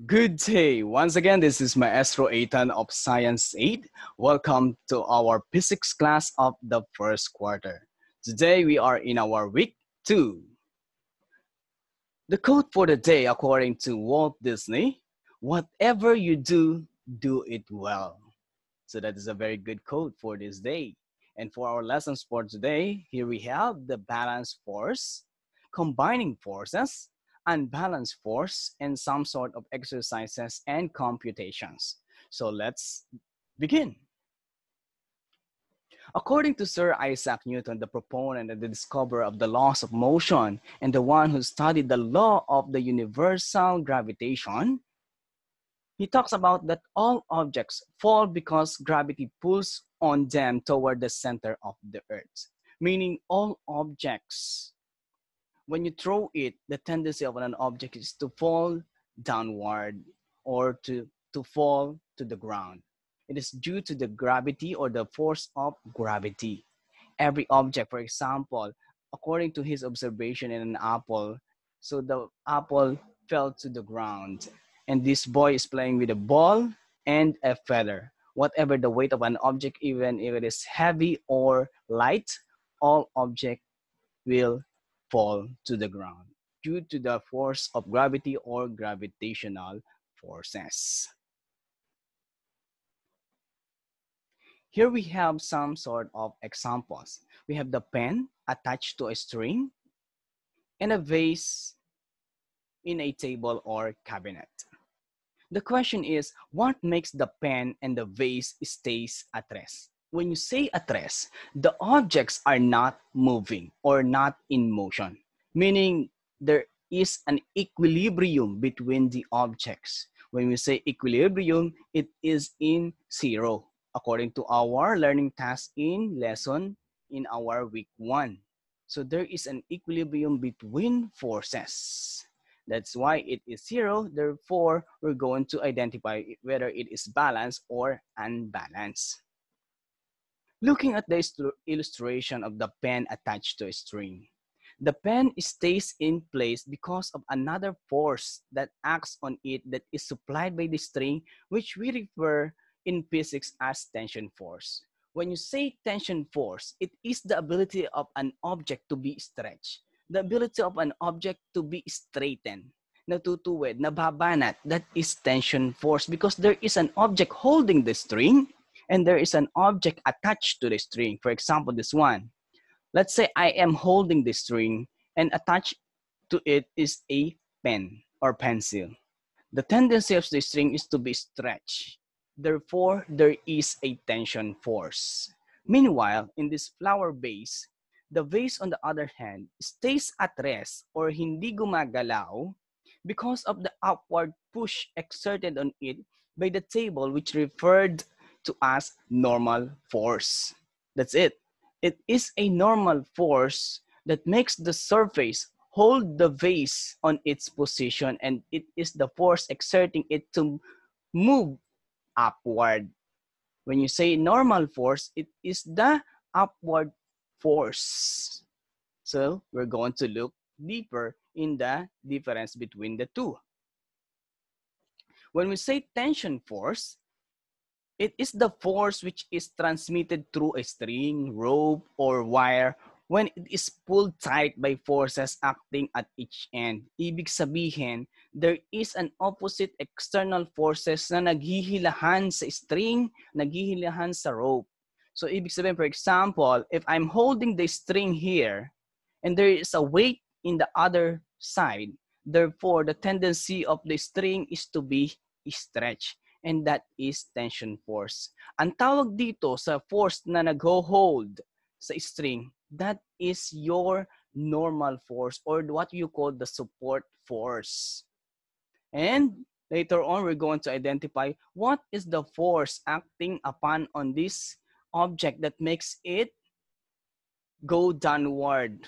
Good day. Once again, this is Maestro Ethan of Science 8. Welcome to our physics class of the first quarter. Today we are in our week 2. The quote for the day, according to Walt Disney, whatever you do, do it well. So that is a very good quote for this day. And for our lessons for today, here we have the balance force, combining forces, unbalanced force, and some sort of exercises and computations. So let's begin. According to Sir Isaac Newton, the proponent and the discoverer of the laws of motion and the one who studied the law of the universal gravitation, he talks about that all objects fall because gravity pulls on them toward the center of the earth. Meaning all objects, when you throw it, the tendency of an object is to fall downward or to fall to the ground. It is due to the gravity or the force of gravity. Every object, for example, according to his observation in an apple, so the apple fell to the ground. And this boy is playing with a ball and a feather. Whatever the weight of an object, even if it is heavy or light, all object will fall to the ground due to the force of gravity or gravitational forces. Here we have some sort of examples. We have the pen attached to a string and a vase in a table or cabinet. The question is, what makes the pen and the vase stays at rest? When you say at rest, the objects are not moving or not in motion, meaning there is an equilibrium between the objects. When we say equilibrium, it is in zero, according to our learning task in lesson in our week 1. So there is an equilibrium between forces. That's why it is zero. Therefore, we're going to identify whether it is balanced or unbalanced. Looking at the illustration of the pen attached to a string, the pen stays in place because of another force that acts on it that is supplied by the string, which we refer in physics as tension force. When you say tension force, it is the ability of an object to be stretched, the ability of an object to be straightened, natutuwid, nababanat. That is tension force because there is an object holding the string and there is an object attached to the string. For example, this one. Let's say I am holding the string and attached to it is a pen or pencil. The tendency of the string is to be stretched. Therefore, there is a tension force. Meanwhile, in this flower vase, the vase on the other hand stays at rest or hindi gumagalaw because of the upward push exerted on it by the table, which referred to as normal force. That's it. It is a normal force that makes the surface hold the vase on its position, and it is the force exerting it to move upward. When you say normal force, it is the upward force. So we're going to look deeper in the difference between the two. When we say tension force, it is the force which is transmitted through a string, rope, or wire when it is pulled tight by forces acting at each end. Ibig sabihin, there is an opposite external forces na naghihilahan sa string, naghihilahan sa rope. So ibig sabihin, for example, if I'm holding the string here and there is a weight in the other side, therefore the tendency of the string is to be stretched. And that is tension force. Ang tawag dito sa force na nag-hold sa string, that is your normal force or what you call the support force. And later on, we're going to identify what is the force acting upon on this object that makes it go downward.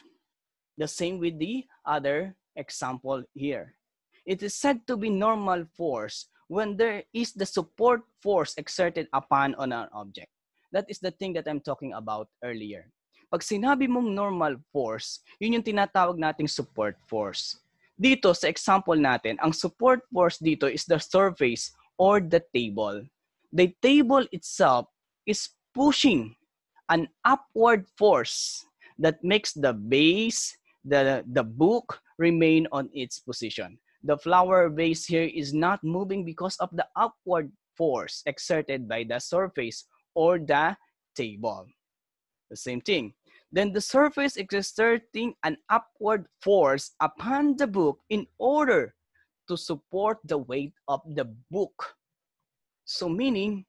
The same with the other example here. It is said to be normal force when there is the support force exerted upon on an object. That is the thing that I'm talking about earlier. Pag sinabi mong normal force, yun yung tinatawag nating support force. Dito sa example natin, ang support force dito is the surface or the table. The table itself is pushing an upward force that makes the base, the book remain on its position. The flower vase here is not moving because of the upward force exerted by the surface or the table. The same thing. Then the surface is exerting an upward force upon the book in order to support the weight of the book. So meaning,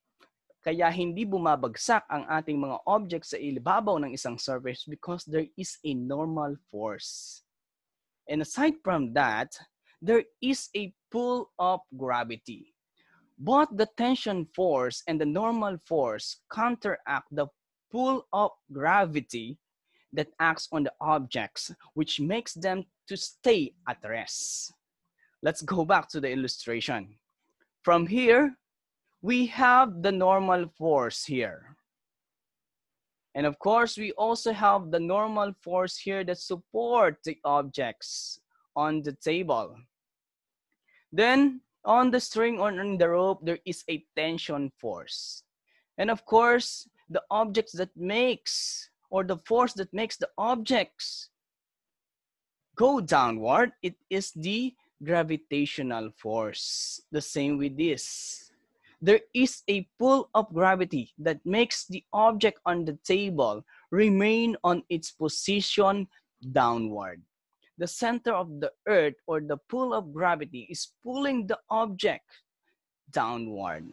kaya hindi bumabagsak ang ating mga objects sa ibabaw ng isang surface because there is a normal force. And aside from that, there is a pull of gravity. Both the tension force and the normal force counteract the pull of gravity that acts on the objects, which makes them to stay at rest. Let's go back to the illustration. From here, we have the normal force here. And of course, we also have the normal force here that support the objects on the table. Then, on the string or on the rope, there is a tension force. And of course, the objects that makes, or the force that makes the objects go downward, it is the gravitational force. The same with this. There is a pull of gravity that makes the object on the table remain on its position downward. The center of the earth or the pull of gravity is pulling the object downward.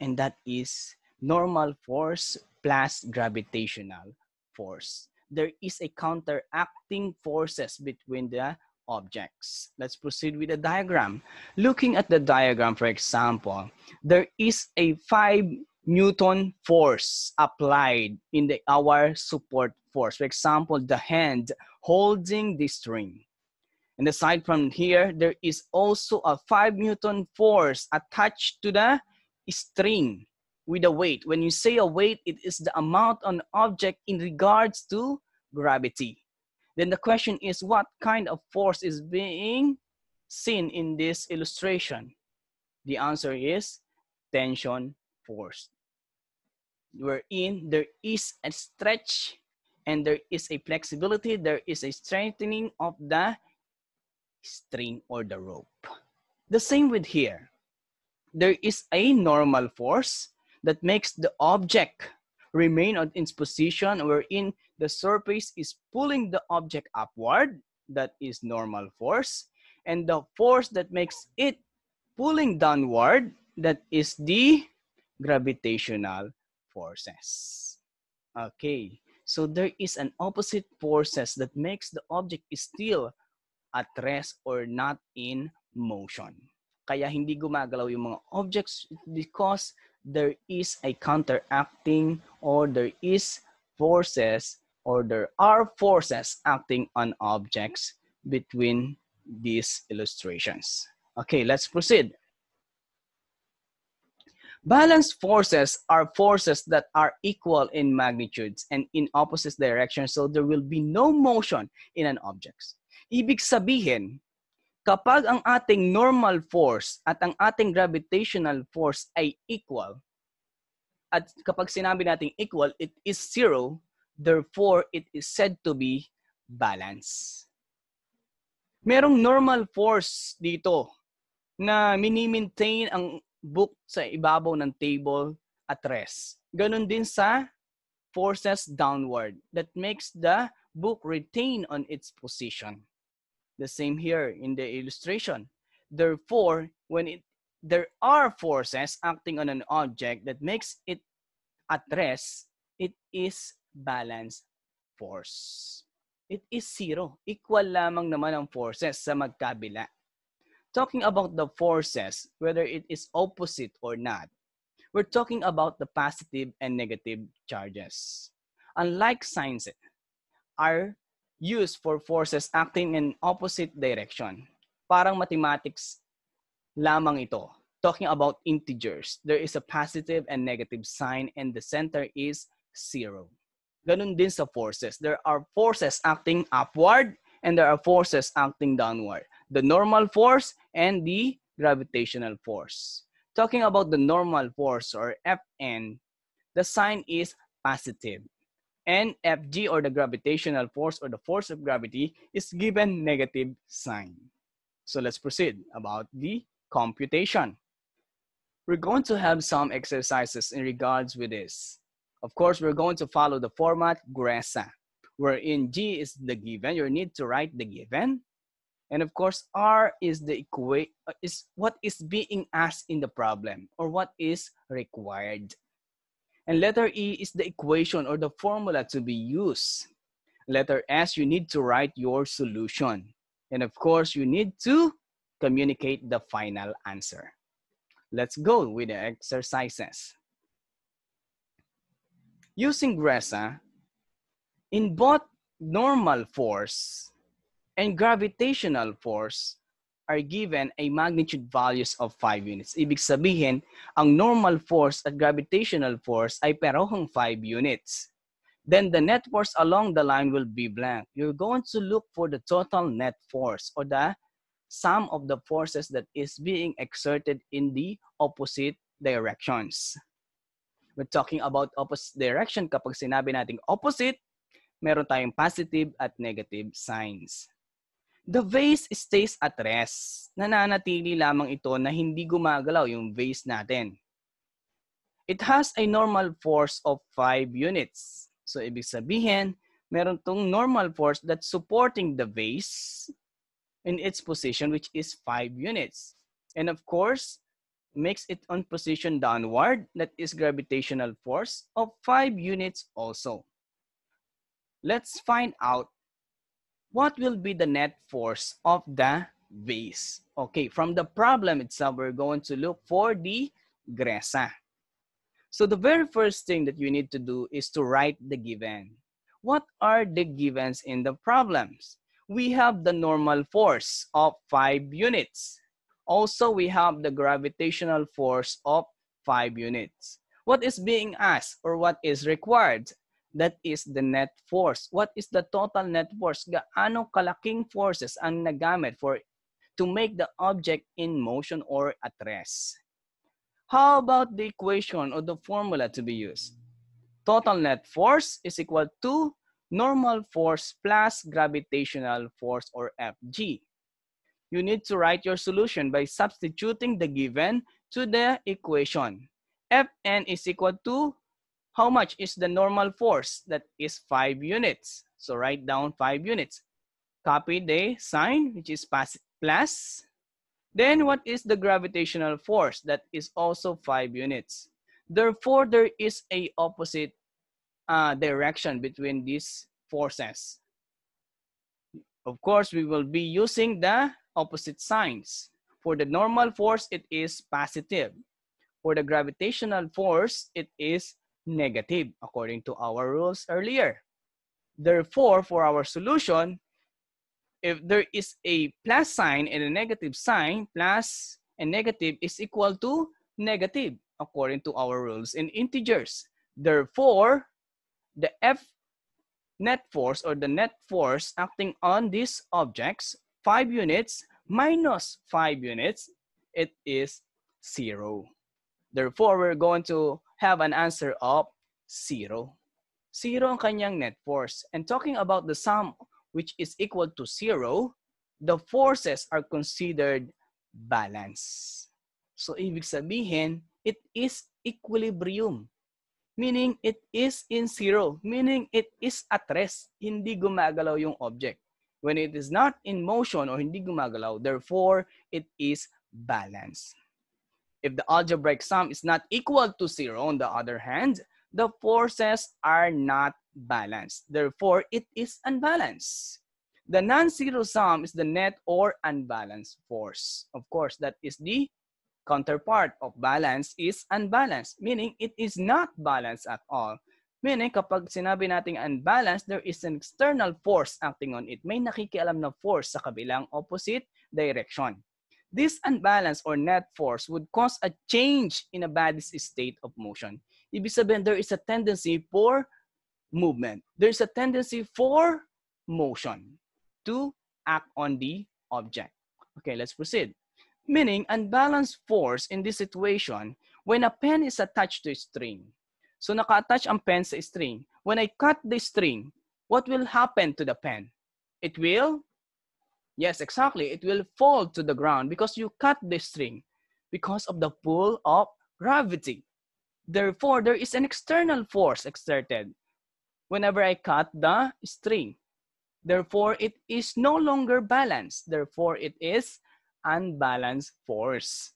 And that is normal force plus gravitational force. There is a counteracting forces between the objects. Let's proceed with the diagram. Looking at the diagram, for example, there is a 5 Newton force applied in our support force. For example, the hand holding the string. And aside from here, there is also a 5 Newton force attached to the string with a weight. When you say a weight, it is the amount on object in regards to gravity. Then the question is, what kind of force is being seen in this illustration? The answer is tension force. Wherein there is a stretch and there is a flexibility, there is a strengthening of the string or the rope. The same with here. There is a normal force that makes the object remain on its position, wherein the surface is pulling the object upward. That is normal force. And the force that makes it pulling downward, that is the gravitational forces. Okay, so there is an opposite forces that makes the object still at rest or not in motion. Kaya hindi gumagalaw yung mga objects because there is a counteracting or there is forces or there are forces acting on objects between these illustrations. Okay, let's proceed. Balanced forces are forces that are equal in magnitudes and in opposite directions, so there will be no motion in an object. Ibig sabihin, kapag ang ating normal force at ang ating gravitational force ay equal, at kapag sinabi natin equal, it is 0, therefore it is said to be balanced. Merong normal force dito na mini-maintain ang book sa ibabaw ng table at rest. Ganon din sa forces downward that makes the book retain on its position. The same here in the illustration. Therefore, when there are forces acting on an object that makes it at rest, it is balanced force. It is 0. Equal lamang naman ang forces sa magkabila. Talking about the forces, whether it is opposite or not, we're talking about the positive and negative charges. Unlike signs are used for forces acting in opposite direction. Parang mathematics lamang ito. Talking about integers, there is a positive and negative sign and the center is 0. Ganun din sa forces. There are forces acting upward and there are forces acting downward. the normal force and the gravitational force. Talking about the normal force or Fn, the sign is positive. And Fg or the gravitational force or the force of gravity is given negative sign. So let's proceed about the computation. We're going to have some exercises in regards with this. Of course, we're going to follow the format GRESA, wherein G is the given. You need to write the given. And of course, R is the is what is being asked in the problem or what is required. And letter E is the equation or the formula to be used. Letter S, you need to write your solution. And of course, you need to communicate the final answer. Let's go with the exercises. Using GRESA, in both normal force and gravitational force are given a magnitude values of 5 units. Ibig sabihin, ang normal force at gravitational force ay parehong 5 units. Then the net force along the line will be blank. You're going to look for the total net force or the sum of the forces that is being exerted in the opposite directions. We're talking about opposite direction. Kapag sinabi nating opposite, meron tayong positive at negative signs. The vase stays at rest. Nananatili lamang ito na hindi gumagalaw yung vase natin. It has a normal force of 5 units. So, ibig sabihin, meron tong normal force that's supporting the vase in its position, which is 5 units. And of course, makes it on position downward, that is gravitational force of 5 units also. Let's find out what will be the net force of the vase. Okay, from the problem itself, we're going to look for the GRESA. So the very first thing that you need to do is to write the given. What are the givens in the problems? We have the normal force of 5 units. Also, we have the gravitational force of 5 units. What is being asked or what is required? That is the net force. What is the total net force? Gaano kalaking forces ang nagamit to make the object in motion or at rest? How about the equation or the formula to be used? Total net force is equal to normal force plus gravitational force or Fg. You need to write your solution by substituting the given to the equation. Fn is equal to how much is the normal force? That is 5 units. So write down 5 units. Copy the sign, which is plus. Then what is the gravitational force? That is also 5 units. Therefore, there is a opposite direction between these forces. Of course, we will be using the opposite signs. For the normal force, it is positive. For the gravitational force, it is negative, according to our rules earlier. Therefore, for our solution, if there is a plus sign and a negative sign, plus and negative is equal to negative, according to our rules in integers. Therefore, the F net force or the net force acting on these objects, 5 units minus 5 units, it is 0. Therefore, we're going to have an answer of 0. 0 ang kanyang net force. And talking about the sum which is equal to 0, the forces are considered balanced. So, ibig sabihin, it is equilibrium. Meaning, it is in 0. Meaning, it is at rest. Hindi gumagalaw yung object. When it is not in motion or hindi gumagalaw, therefore, it is balanced. If the algebraic sum is not equal to 0, on the other hand, the forces are not balanced. Therefore, it is unbalanced. The non-zero sum is the net or unbalanced force. Of course, that is the counterpart of balance is unbalanced, meaning it is not balanced at all. Meaning, kapag sinabi nating unbalanced, there is an external force acting on it. May nakikialam na force sa kabilang opposite direction. This unbalance or net force would cause a change in a body's state of motion. Ibig sabihin, there is a tendency for movement. There is a tendency for motion to act on the object. Okay, let's proceed. Meaning, unbalanced force in this situation when a pen is attached to a string. So naka-attach ang pen sa string. When I cut the string, what will happen to the pen? It will, yes, exactly, it will fall to the ground because you cut the string because of the pull of gravity. Therefore, there is an external force exerted whenever I cut the string. Therefore, it is no longer balanced. Therefore, it is unbalanced force.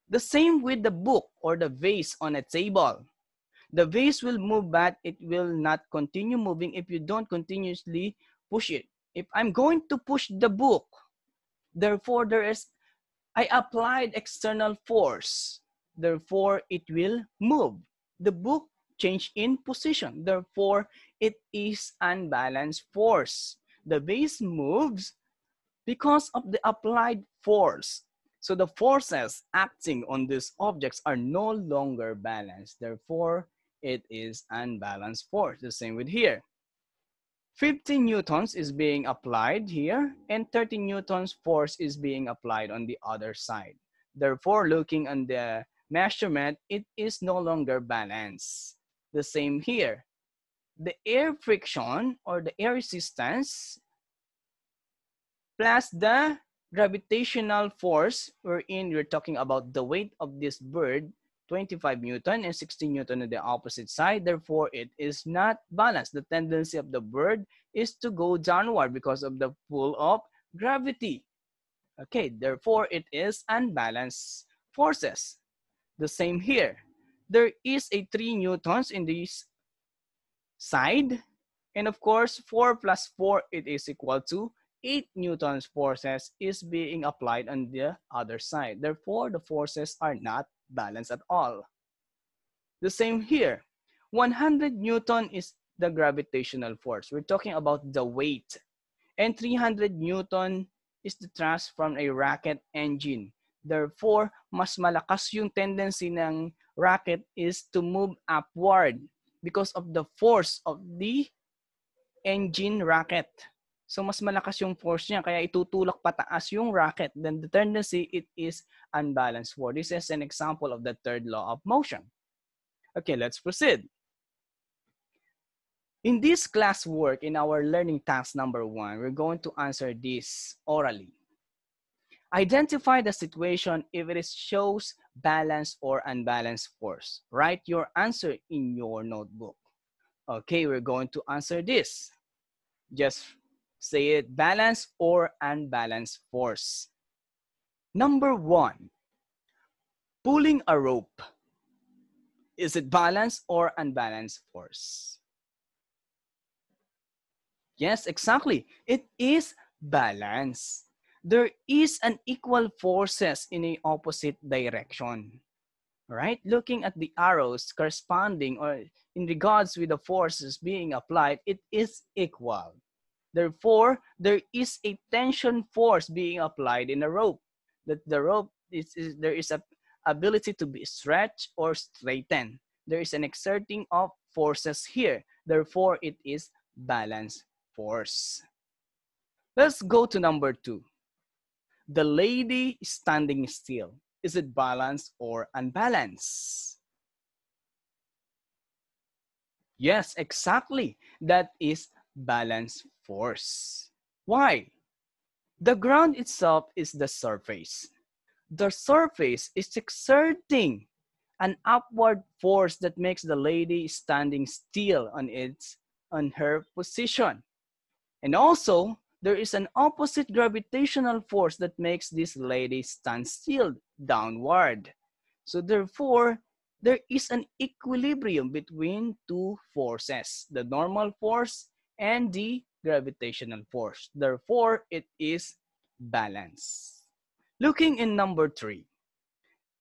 The same with the book or the vase on a table. The vase will move, but it will not continue moving if you don't continuously push it. If I'm going to push the book, therefore I applied external force. Therefore, it will move. The book changed in position. Therefore, it is unbalanced force. The vase moves because of the applied force. So the forces acting on these objects are no longer balanced. Therefore, it is unbalanced force. The same with here. 50 newtons is being applied here and 30 newtons force is being applied on the other side. Therefore, looking on the measurement, it is no longer balanced. The same here. The air friction or the air resistance plus the gravitational force wherein we're talking about the weight of this bird, 25 Newton and 16 Newton on the opposite side. Therefore, it is not balanced. The tendency of the bird is to go downward because of the pull of gravity. Okay, therefore, it is unbalanced forces. The same here. There is a 3 Newtons in this side. And of course, 4 plus 4, it is equal to 8 Newton's forces is being applied on the other side. Therefore, the forces are not balanced at all. The same here. 100 Newton is the gravitational force. We're talking about the weight. And 300 Newton is the thrust from a rocket engine. Therefore, mas malakas yung tendency ng rocket is to move upward because of the force of the engine rocket. So mas malakas yung force niya kaya itutulak pataas yung rocket. Then the tendency, it is unbalanced force. This is an example of the third law of motion. Okay, let's proceed. In this classwork, in our learning task number 1, we're going to answer this orally. Identify the situation if it shows balanced or unbalanced force. Write your answer in your notebook. Okay, we're going to answer this. Just say it, balanced or unbalanced force. Number 1, pulling a rope. Is it balanced or unbalanced force? Yes, exactly. It is balanced. There is an equal forces in a opposite direction. Right? Looking at the arrows corresponding or in regards with the forces being applied, it is equal. Therefore, there is a tension force being applied in a rope. That the rope there is a ability to be stretched or straightened. There is an exerting of forces here. Therefore, it is balanced force. Let's go to number 2. The lady standing still. Is it balanced or unbalanced? Yes, exactly. That is balanced force. Why? The ground itself is the surface. The surface is exerting an upward force that makes the lady standing still on her position. And also, there is an opposite gravitational force that makes this lady stand still downward. So therefore, there is an equilibrium between two forces, the normal force and the gravitational force. Therefore, it is balanced. Looking in number 3,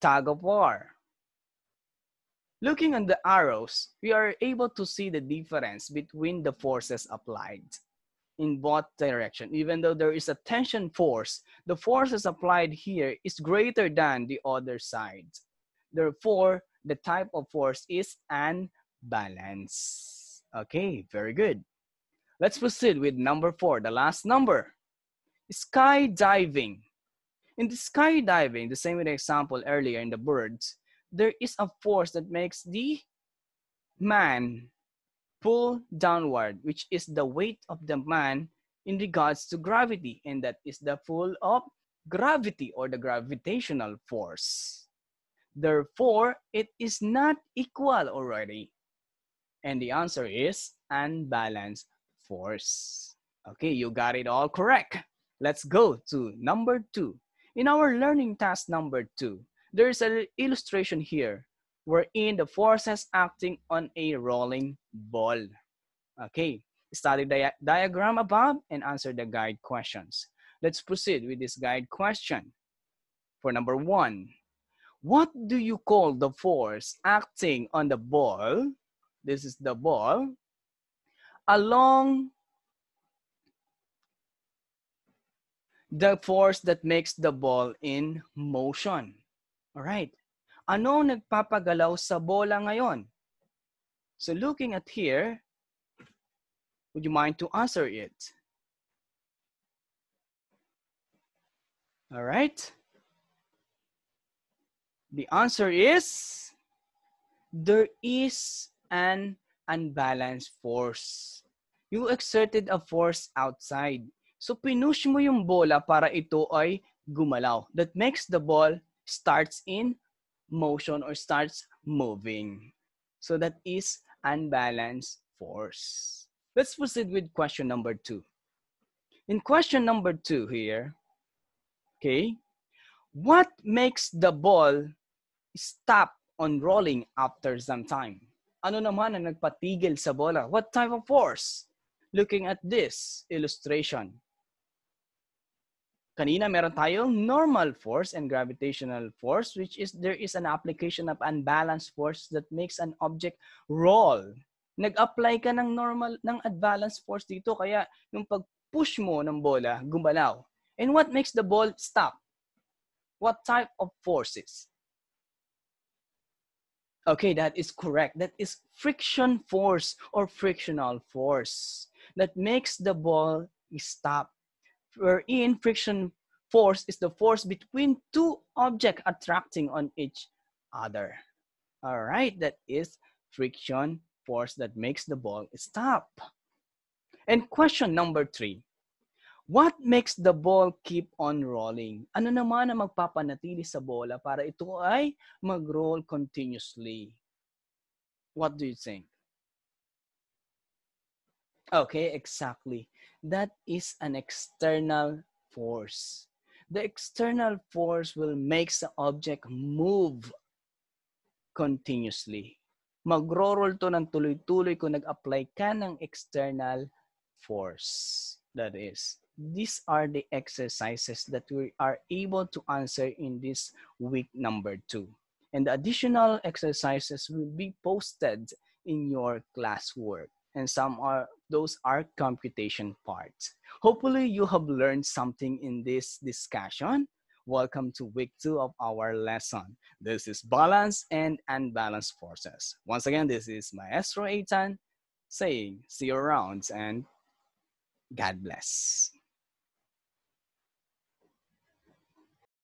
tug of war. Looking on the arrows, we are able to see the difference between the forces applied in both directions. Even though there is a tension force, the forces applied here is greater than the other side. Therefore, the type of force is unbalanced. Okay, very good. Let's proceed with number 4, the last number. Skydiving. In the skydiving, the same with the example earlier in the birds, there is a force that makes the man pull downward, which is the weight of the man in regards to gravity, and that is the pull of gravity or the gravitational force. Therefore, it is not equal already. And the answer is unbalanced force. Okay, you got it all correct. Let's go to number 2. In our learning task number 2, there is an illustration here wherein the forces acting on a rolling ball. Okay, study the diagram above and answer the guide questions. Let's proceed with this guide question. For number 1, what do you call the force acting on the ball? This is the ball along the force that makes the ball in motion. All right. Ano nagpapagalaw sa bola ngayon? So looking at here, would you mind to answer it? All right. The answer is there is an unbalanced force. You exerted a force outside. So pinush mo yung bola para ito ay gumalaw. That makes the ball starts in motion or starts moving. So that is unbalanced force. Let's proceed with question number 2. In question number 2 here, okay, what makes the ball stop on rolling after some time? Ano naman ang nagpatigil sa bola? What type of force? Looking at this illustration. Kanina meron tayong normal force and gravitational force, which is there is an application of unbalanced force that makes an object roll. Nag-apply ka ng normal, ng unbalanced force dito, kaya yung pag-push mo ng bola, gumalaw. And what makes the ball stop? What type of forces? Okay, that is correct. That is friction force or frictional force that makes the ball stop. Wherein friction force is the force between two objects attracting on each other. All right, that is friction force that makes the ball stop. And question number 3. What makes the ball keep on rolling? Ano naman ang magpapanatili sa bola para ito ay mag-roll continuously? What do you think? Okay, exactly. That is an external force. The external force will make the object move continuously. Magro-roll to ng tuloy-tuloy kung nag-apply ka ng external force. That is, these are the exercises that we are able to answer in this week number 2. And the additional exercises will be posted in your classwork. And those are computation parts. Hopefully you have learned something in this discussion. Welcome to week 2 of our lesson. This is balance and unbalanced forces. Once again, this is Maestro Eitan saying see you around and God bless.